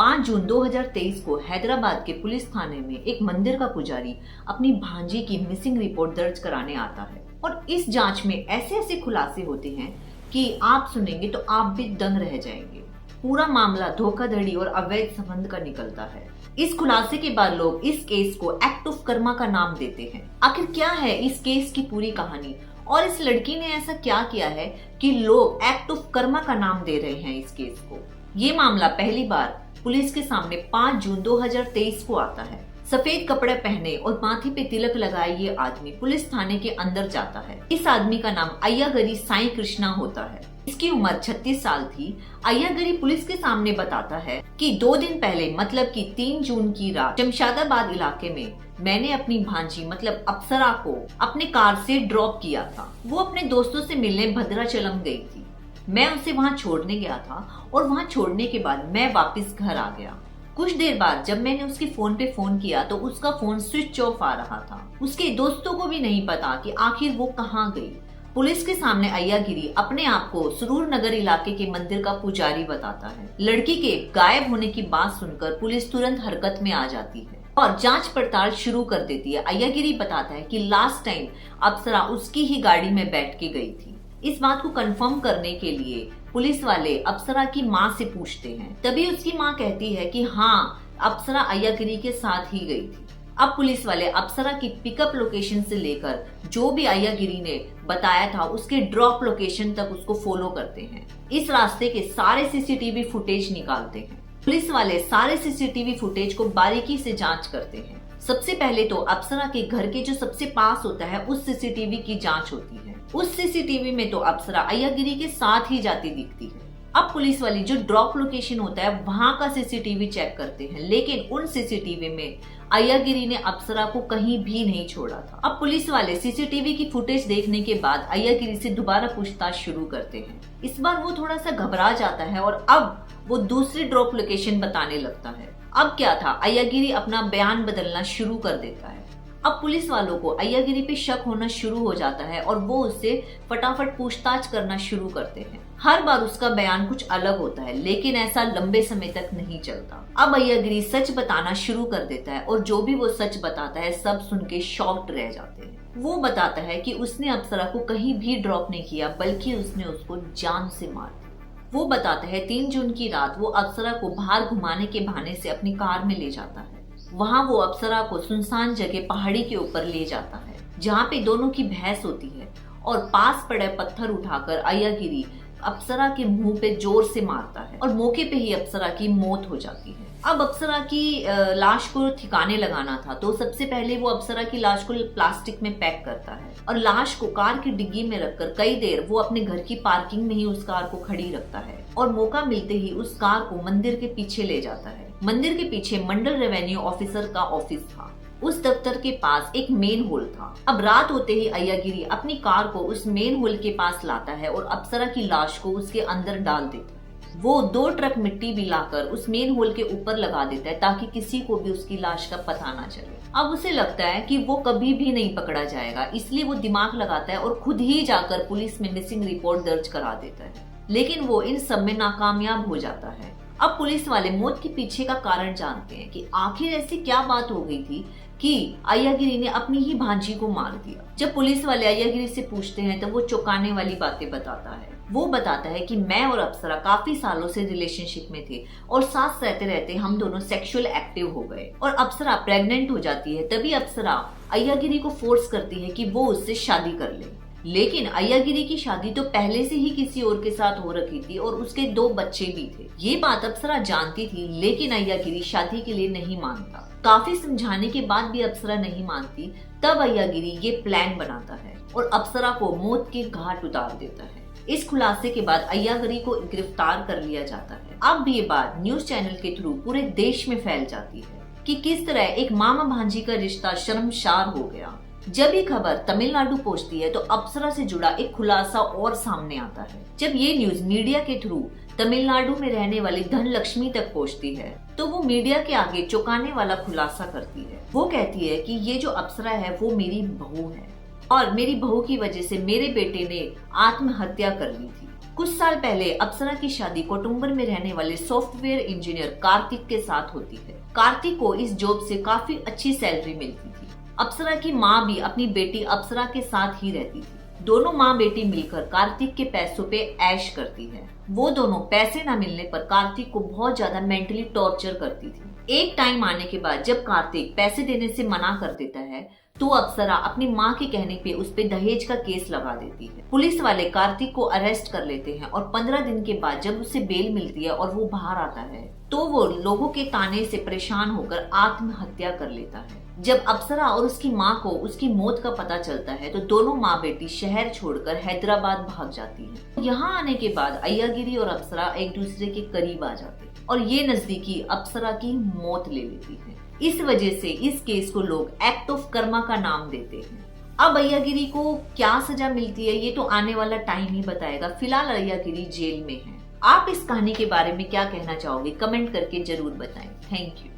5 जून 2023 को हैदराबाद के पुलिस थाने में एक मंदिर का पुजारी अपनी भांजी की मिसिंग रिपोर्ट दर्ज कराने आता है और इस जांच में ऐसे ऐसे खुलासे होते हैं कि आप सुनेंगे तो आप भी दंग रह जाएंगे। पूरा मामला धोखाधड़ी और अवैध संबंध का निकलता है। इस खुलासे के बाद लोग इस केस को एक्ट ऑफ कर्मा का नाम देते हैं। आखिर क्या है इस केस की पूरी कहानी और इस लड़की ने ऐसा क्या किया है कि लोग एक्ट ऑफ कर्मा का नाम दे रहे हैं इस केस को। ये मामला पहली बार पुलिस के सामने 5 जून 2023 को आता है। सफेद कपड़े पहने और माथे पे तिलक लगाए ये आदमी पुलिस थाने के अंदर जाता है। इस आदमी का नाम अय्यागरी साईं कृष्णा होता है। इसकी उम्र 36 साल थी। अय्यागरी पुलिस के सामने बताता है कि 2 दिन पहले मतलब कि 3 जून की रात शमशादाबाद इलाके में मैंने अपनी भांजी मतलब अप्सरा को अपने कार से ड्रॉप किया था। वो अपने दोस्तों से मिलने भद्राचलम गई थी। मैं उसे वहाँ छोड़ने गया था और वहाँ छोड़ने के बाद मैं वापस घर आ गया। कुछ देर बाद जब मैंने उसके फोन पे फोन किया तो उसका फोन स्विच ऑफ आ रहा था। उसके दोस्तों को भी नहीं पता कि आखिर वो कहाँ गई। पुलिस के सामने अय्यागिरी अपने आप को सुरूर नगर इलाके के मंदिर का पुजारी बताता है। लड़की के गायब होने की बात सुनकर पुलिस तुरंत हरकत में आ जाती है और जांच पड़ताल शुरू कर देती है। अय्यागिरी बताता है कि लास्ट टाइम अप्सरा उसकी ही गाड़ी में बैठ के गई थी। इस बात को कंफर्म करने के लिए पुलिस वाले अप्सरा की माँ से पूछते हैं। तभी उसकी माँ कहती है कि हाँ, अप्सरा अय्यागिरी के साथ ही गई थी। अब पुलिस वाले अप्सरा की पिकअप लोकेशन से लेकर जो भी अय्यागिरी ने बताया था उसके ड्रॉप लोकेशन तक उसको फॉलो करते हैं। इस रास्ते के सारे सीसीटीवी फुटेज निकालते हैं। पुलिस वाले सारे सीसीटीवी फुटेज को बारीकी से जांच करते हैं। सबसे पहले तो अप्सरा के घर के जो सबसे पास होता है उस सीसीटीवी की जांच होती है। उस सीसीटीवी में तो अप्सरा अय्यागिरी के साथ ही जाती दिखती है। अब पुलिस वाले जो ड्रॉप लोकेशन होता है वहां का सीसीटीवी चेक करते हैं, लेकिन उन सीसीटीवी में अय्यागिरी ने अप्सरा को कहीं भी नहीं छोड़ा था। अब पुलिस वाले सीसीटीवी की फुटेज देखने के बाद अय्यागिरी से दोबारा पूछताछ शुरू करते हैं। इस बार वो थोड़ा सा घबरा जाता है और अब वो दूसरी ड्रॉप लोकेशन बताने लगता है। अब क्या था, अय्यागिरी अपना बयान बदलना शुरू कर देता है। अब पुलिस वालों को अय्यागिरी पे शक होना शुरू हो जाता है और वो उससे फटाफट पूछताछ करना शुरू करते हैं। हर बार उसका बयान कुछ अलग होता है, लेकिन ऐसा लंबे समय तक नहीं चलता। अब अय्यागिरी सच बताना शुरू कर देता है और जो भी वो सच बताता है सब सुन के शॉक्ड रह जाते हैं। वो बताता है कि उसने अप्सरा को कहीं भी ड्रॉप नहीं किया, बल्कि उसने उसको जान से मार दिया। वो बताता है 3 जून की रात वो अप्सरा को बाहर घुमाने के बहाने से अपनी कार में ले जाता है। वहाँ वो अप्सरा को सुनसान जगह पहाड़ी के ऊपर ले जाता है जहाँ पे दोनों की बहस होती है और पास पड़े पत्थर उठाकर अय्यागिरी अप्सरा के मुंह पे जोर से मारता है और मौके पे ही अप्सरा की मौत हो जाती है। अब अप्सरा की लाश को ठिकाने लगाना था तो सबसे पहले वो अप्सरा की लाश को प्लास्टिक में पैक करता है और लाश को कार की डिग्गी में रखकर कई देर वो अपने घर की पार्किंग में ही उस कार को खड़ी रखता है और मौका मिलते ही उस कार को मंदिर के पीछे ले जाता है। मंदिर के पीछे मंडल रेवेन्यू ऑफिसर का ऑफिस था। उस दफ्तर के पास एक मेन होल था। अब रात होते ही अय्यागिरी अपनी कार को उस मेन होल के पास लाता है और अप्सरा की लाश को उसके अंदर डाल देता है। वो 2 ट्रक मिट्टी भी लाकर उस मेन होल के ऊपर लगा देता है ताकि किसी को भी उसकी लाश का पता ना चले। अब उसे लगता है कि वो कभी भी नहीं पकड़ा जाएगा, इसलिए वो दिमाग लगाता है और खुद ही जाकर पुलिस में मिसिंग रिपोर्ट दर्ज करा देता है, लेकिन वो इन सब में नाकामयाब हो जाता है। अब पुलिस वाले मौत के पीछे का कारण जानते हैं कि आखिर ऐसी क्या बात हो गई थी कि अय्यागिरी ने अपनी ही भांजी को मार दिया। जब पुलिस वाले अय्यागिरी से पूछते हैं तो वो चौंकाने वाली बातें बताता है। वो बताता है कि मैं और अप्सरा काफी सालों से रिलेशनशिप में थे और साथ रहते रहते हम दोनों सेक्सुअल एक्टिव हो गए और अप्सरा प्रेग्नेंट हो जाती है। तभी अप्सरा अय्यागिरी को फोर्स करती है कि वो उससे शादी कर ले, लेकिन अय्यागिरी की शादी तो पहले से ही किसी और के साथ हो रखी थी और उसके 2 बच्चे भी थे। ये बात अप्सरा जानती थी, लेकिन अय्यागिरी शादी के लिए नहीं मानता। काफी समझाने के बाद भी अप्सरा नहीं मानती। तब अय्यागिरी ये प्लान बनाता है और अप्सरा को मौत के घाट उतार देता है। इस खुलासे के बाद अय्यागिरी को गिरफ्तार कर लिया जाता है। अब ये बात न्यूज चैनल के थ्रू पूरे देश में फैल जाती है कि किस तरह एक मामा भांजी का रिश्ता शर्मसार हो गया। जब ये खबर तमिलनाडु पहुंचती है तो अप्सरा से जुड़ा एक खुलासा और सामने आता है। जब ये न्यूज मीडिया के थ्रू तमिलनाडु में रहने वाली धनलक्ष्मी तक पहुंचती है तो वो मीडिया के आगे चौंकाने वाला खुलासा करती है। वो कहती है कि ये जो अप्सरा है वो मेरी बहू है और मेरी बहू की वजह से मेरे बेटे ने आत्महत्या कर ली थी। कुछ साल पहले अप्सरा की शादी कोटुंबर में रहने वाले सॉफ्टवेयर इंजीनियर कार्तिक के साथ होती है। कार्तिक को इस जॉब से काफी अच्छी सैलरी मिलती थी। अप्सरा की माँ भी अपनी बेटी अप्सरा के साथ ही रहती थी। दोनों माँ बेटी मिलकर कार्तिक के पैसों पे ऐश करती है। वो दोनों पैसे न मिलने पर कार्तिक को बहुत ज्यादा मेंटली टॉर्चर करती थी। एक टाइम आने के बाद जब कार्तिक पैसे देने से मना कर देता है तो अप्सरा अपनी माँ के कहने पे उस पे दहेज का केस लगा देती है। पुलिस वाले कार्तिक को अरेस्ट कर लेते हैं और 15 दिन के बाद जब उसे बेल मिलती है और वो बाहर आता है तो वो लोगों के ताने से परेशान होकर आत्महत्या कर लेता है। जब अप्सरा और उसकी माँ को उसकी मौत का पता चलता है तो दोनों माँ बेटी शहर छोड़कर हैदराबाद भाग जाती हैं। यहाँ आने के बाद अय्यागिरी और अप्सरा एक दूसरे के करीब आ जाते हैं और ये नजदीकी अप्सरा की मौत ले लेती है। इस वजह से इस केस को लोग एक्ट ऑफ कर्मा का नाम देते हैं। अब अय्यागिरी को क्या सजा मिलती है ये तो आने वाला टाइम ही बताएगा। फिलहाल अय्यागिरी जेल में है। आप इस कहानी के बारे में क्या कहना चाहोगे? कमेंट करके जरूर बताएं। Thank you.